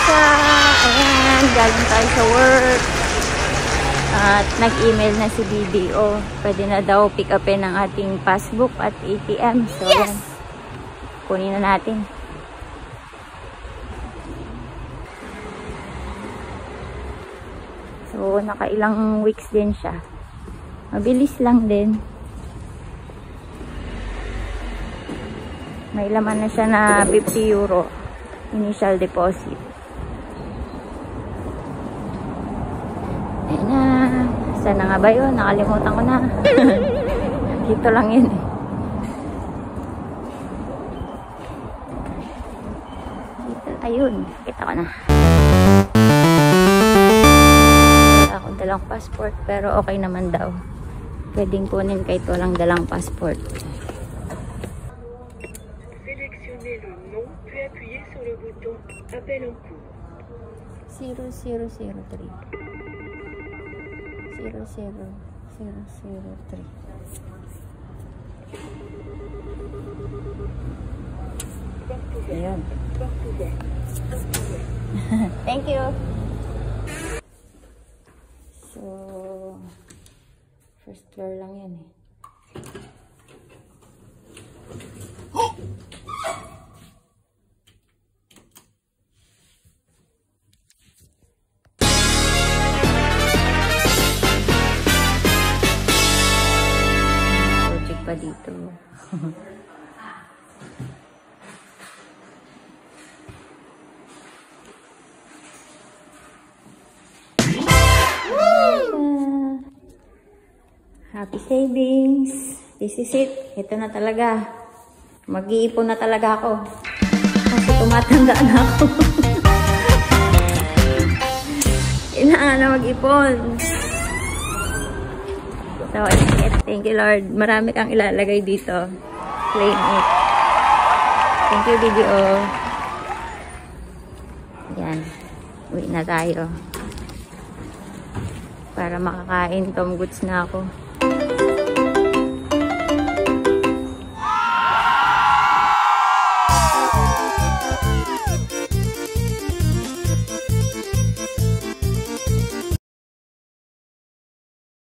umaga. Ayan, galing tayo sa work. At nag-email na si BDO. Pwede na daw pick upin ang ating passbook at ATM. So, yes! Yan. Kunin na natin. So, nakailang weeks din siya. Mabilis lang din. May laman na siya na 50 euro initial deposit. Ayan na. Saan na nga ba yun? Nakalimutan ko na. Dito lang yun eh. Dito, ayun. Kita ko na. Wala akong dalang passport pero okay naman daw. Pwedeng kunin kahit walang dalang passport. Sélectionnez le nom, puis appuyez sur le bouton Appel en cours. 0003 Ayan. Thank you. So, first floor lang yan eh. Project pa dito. Happy savings. This is it. Ito na talaga. Mag-iipon na talaga ako. Kasi tumatanda na ako. Kailangan na mag-ipon. So, thank you Lord. Marami kang ilalagay dito. Claim it. Thank you BDO. Yan. Uwi na tayo. Para makakain. Tom goods na ako.